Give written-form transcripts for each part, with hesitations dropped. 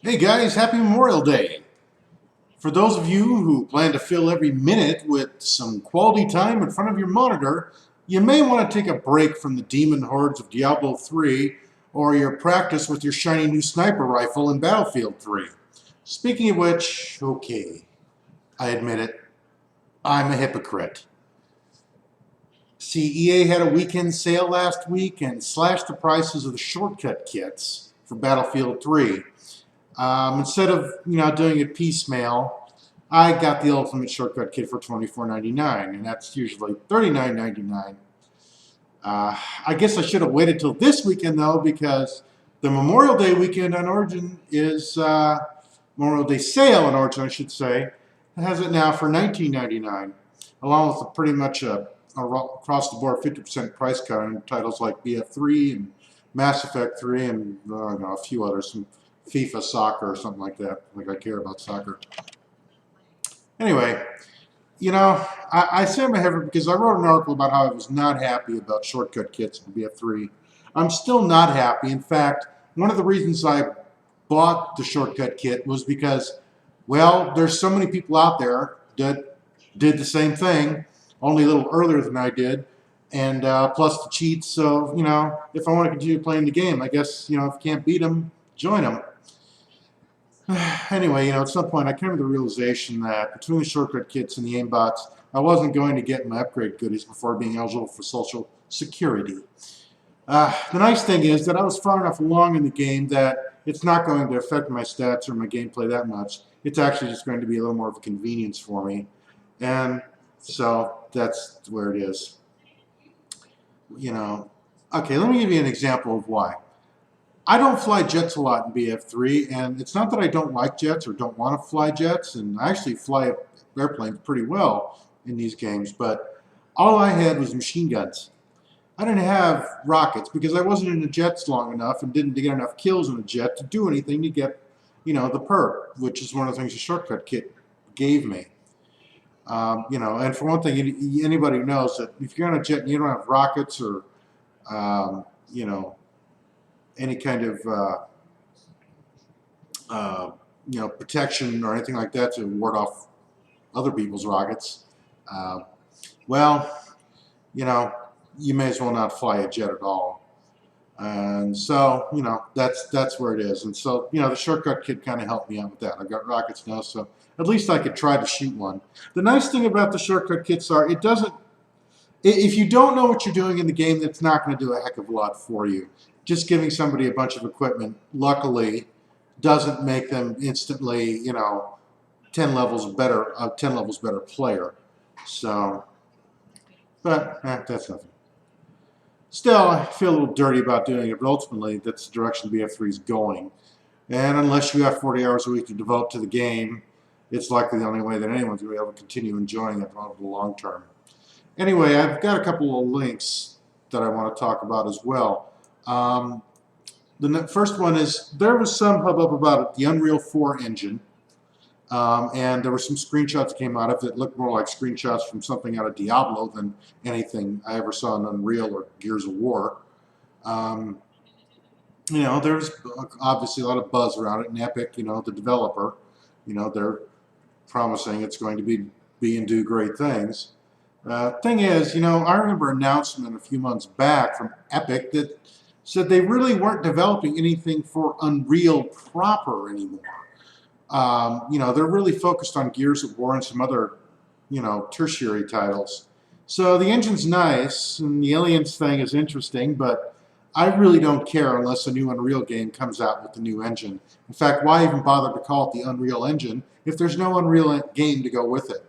Hey guys, happy Memorial Day. For those of you who plan to fill every minute with some quality time in front of your monitor, you may want to take a break from the demon hordes of Diablo 3 or your practice with your shiny new sniper rifle in Battlefield 3. Speaking of which, okay, I admit it, I'm a hypocrite. See, EA had a weekend sale last week and slashed the prices of the shortcut kits for Battlefield 3. Instead of doing it piecemeal, I got the Ultimate Shortcut Kit for $24.99, and that's usually $39.99. I guess I should have waited till this weekend though, because the Memorial Day weekend on Origin is Memorial Day sale on Origin, I should say. It has it now for $19.99, along with pretty much a across the board 50% price cut on titles like BF3 and Mass Effect 3 and a few others. Some FIFA soccer or something like that. Like I care about soccer. Anyway, I say I'm a hypocrite because I wrote an article about how I was not happy about shortcut kits in BF3. I'm still not happy. In fact, one of the reasons I bought the shortcut kit was because, well, there's so many people out there that did the same thing, only a little earlier than I did, and plus the cheats. So, if I want to continue playing the game, I guess, if you can't beat them, join them. Anyway, at some point I came to the realization that between the shortcut kits and the aimbots, I wasn't going to get my upgrade goodies before being eligible for Social Security. The nice thing is that I was far enough along in the game that it's not going to affect my stats or my gameplay that much. It's actually just going to be a little more of a convenience for me. And so that's where it is. Okay, let me give you an example of why. I don't fly jets a lot in BF3, and it's not that I don't like jets or don't want to fly jets, and I actually fly airplanes pretty well in these games, but all I had was machine guns. I didn't have rockets because I wasn't in the jets long enough and didn't get enough kills in a jet to do anything to get, the perk, which is one of the things the shortcut kit gave me. And for one thing, anybody knows that if you're on a jet and you don't have rockets or, any kind of protection or anything like that to ward off other people's rockets, well, you may as well not fly a jet at all. And so, that's where it is. And so, the shortcut kit kind of helped me out with that. I've got rockets now, so at least I could try to shoot one. The nice thing about the shortcut kits are it doesn't, if you don't know what you're doing in the game, that's not going to do a heck of a lot for you. Just giving somebody a bunch of equipment, luckily, doesn't make them instantly, 10 levels better, a 10 levels better player. So, but that's nothing. Still, I feel a little dirty about doing it, but ultimately, that's the direction BF3 is going. And unless you have 40 hours a week to devote to the game, it's likely the only way that anyone's going to be able to continue enjoying it over the long term. Anyway, I've got a couple of links that I want to talk about as well. The first one is, there was some hubbub about the Unreal 4 engine, and there were some screenshots that came out of it that looked more like screenshots from something out of Diablo than anything I ever saw in Unreal or Gears of War. There's obviously a lot of buzz around it, and Epic, the developer, they're promising it's going to be and do great things. Thing is, I remember an announcement a few months back from Epic that said they really weren't developing anything for Unreal proper anymore. They're really focused on Gears of War and some other, tertiary titles. So the engine's nice, and the Aliens thing is interesting, but I really don't care unless a new Unreal game comes out with the new engine. In fact, why even bother to call it the Unreal Engine if there's no Unreal game to go with it?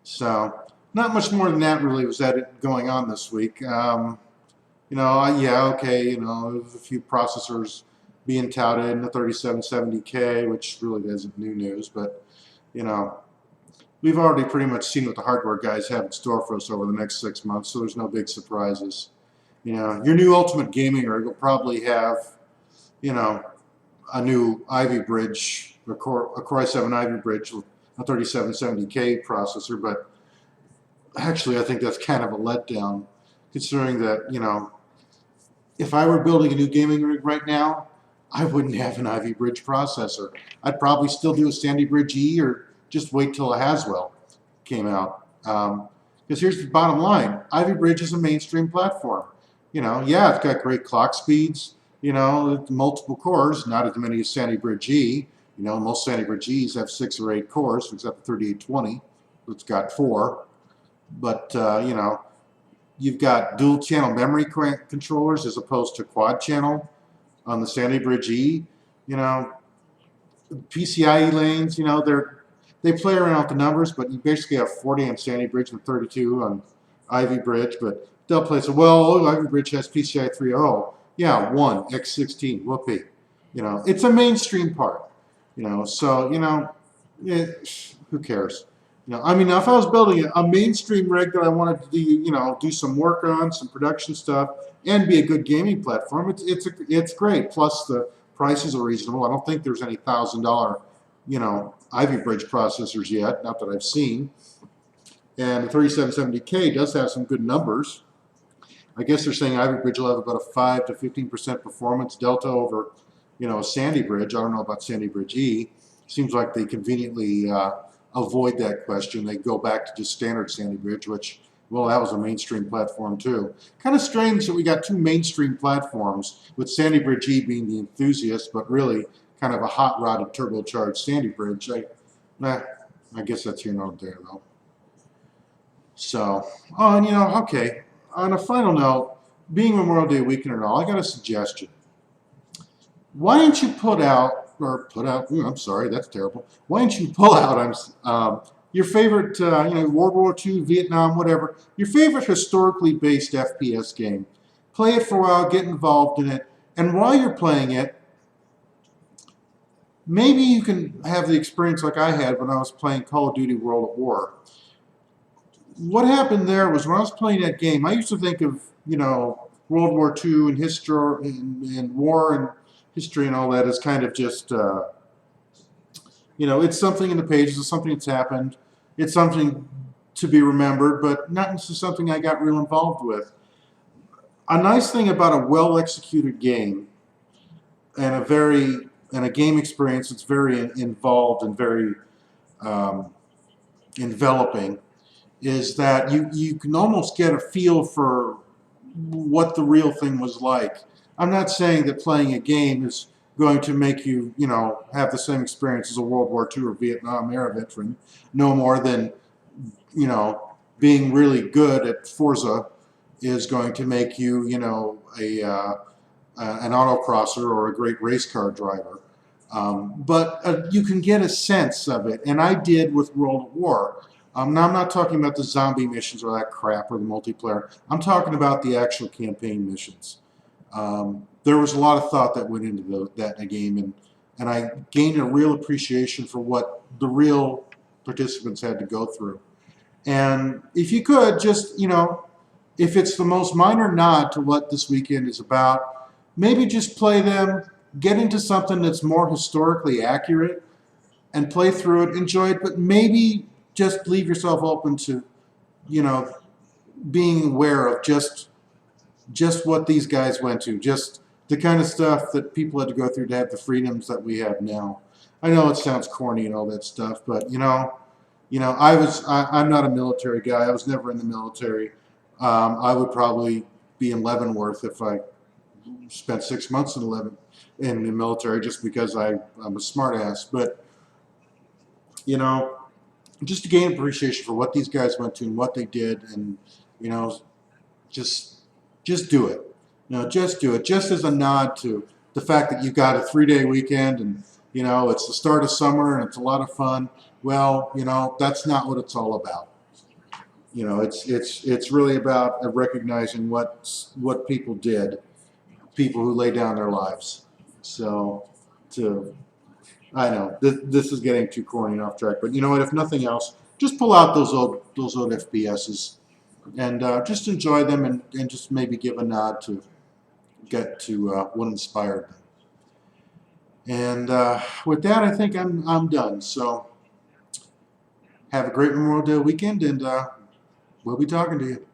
So, not much more than that really was going on this week. Yeah, okay, there's a few processors being touted in the 3770K, which really isn't new news, but, we've already pretty much seen what the hardware guys have in store for us over the next 6 months, so there's no big surprises. Your new Ultimate Gaming rig will probably have, a new Ivy Bridge, a Core i7 Ivy Bridge with a 3770K processor, but actually I think that's kind of a letdown, considering that, if I were building a new gaming rig right now, I wouldn't have an Ivy Bridge processor. I'd probably still do a Sandy Bridge E or just wait till a Haswell came out. Because here's the bottom line: Ivy Bridge is a mainstream platform. Yeah, it's got great clock speeds. Multiple cores, not as many as Sandy Bridge E. Most Sandy Bridge E's have 6 or 8 cores, except the 3820. It's got 4. But you've got dual channel memory controllers as opposed to quad channel on the Sandy Bridge E. PCIe lanes, they play around with the numbers, but you basically have 40 on Sandy Bridge and 32 on Ivy Bridge. But they'll play, so, well, Ivy Bridge has PCI 3.0. Yeah, 1, X16, whoopee. It's a mainstream part. So, who cares? Now if I was building a mainstream rig that I wanted to do some work on, some production stuff, and be a good gaming platform, it's great. Plus the prices are reasonable. I don't think there's any $1,000, Ivy Bridge processors yet, not that I've seen. And the 3770K does have some good numbers. I guess they're saying Ivy Bridge will have about a 5 to 15% performance delta over, Sandy Bridge. I don't know about Sandy Bridge E. Seems like they conveniently avoid that question. They go back to just standard Sandy Bridge, which, well, that was a mainstream platform too. Kind of strange that we got 2 mainstream platforms, with Sandy Bridge E being the enthusiast, but really kind of a hot-rodded turbocharged Sandy Bridge. I guess that's here nor there, though. So, okay. On a final note, being Memorial Day weekend and all, I got a suggestion. Why don't you I'm sorry, that's terrible. Why don't you pull out your favorite, World War II, Vietnam, whatever, your favorite historically based FPS game. Play it for a while, get involved in it, and while you're playing it, maybe you can have the experience like I had when I was playing Call of Duty World at War. What happened there was, when I was playing that game, I used to think of, World War II and history and war and history and all that as kind of just, it's something in the pages, it's something that's happened, it's something to be remembered, but not necessarily something I got real involved with. A nice thing about a well-executed game and a game experience that's very involved and very enveloping is that you can almost get a feel for what the real thing was like. I'm not saying that playing a game is going to make you, have the same experience as a World War II or Vietnam era veteran, no more than, being really good at Forza is going to make you, an autocrosser or a great race car driver. But you can get a sense of it, and I did with World at War. Now, I'm not talking about the zombie missions or that crap or the multiplayer. I'm talking about the actual campaign missions. There was a lot of thought that went into that in a game, and I gained a real appreciation for what the real participants had to go through. And if you could, just, if it's the most minor nod to what this weekend is about, maybe just play them, get into something that's more historically accurate, and play through it, enjoy it, but maybe just leave yourself open to, being aware of just what these guys went to, just the kind of stuff that people had to go through to have the freedoms that we have now. I know it sounds corny and all that stuff, but I'm not a military guy. I was never in the military. I would probably be in Leavenworth if I spent 6 months in the military, just because I'm a smart ass. But just to gain appreciation for what these guys went to and what they did, and just do it. Just do it. Just as a nod to the fact that you've got a 3-day weekend, and it's the start of summer and it's a lot of fun. Well, that's not what it's all about. It's really about recognizing what people did, people who laid down their lives. So, I know this is getting too corny and off track, but you know what? If nothing else, just pull out those old FPSs and just enjoy them, and just maybe give a nod to get to what inspired them. And with that, I think I'm done. So have a great Memorial Day weekend, and we'll be talking to you.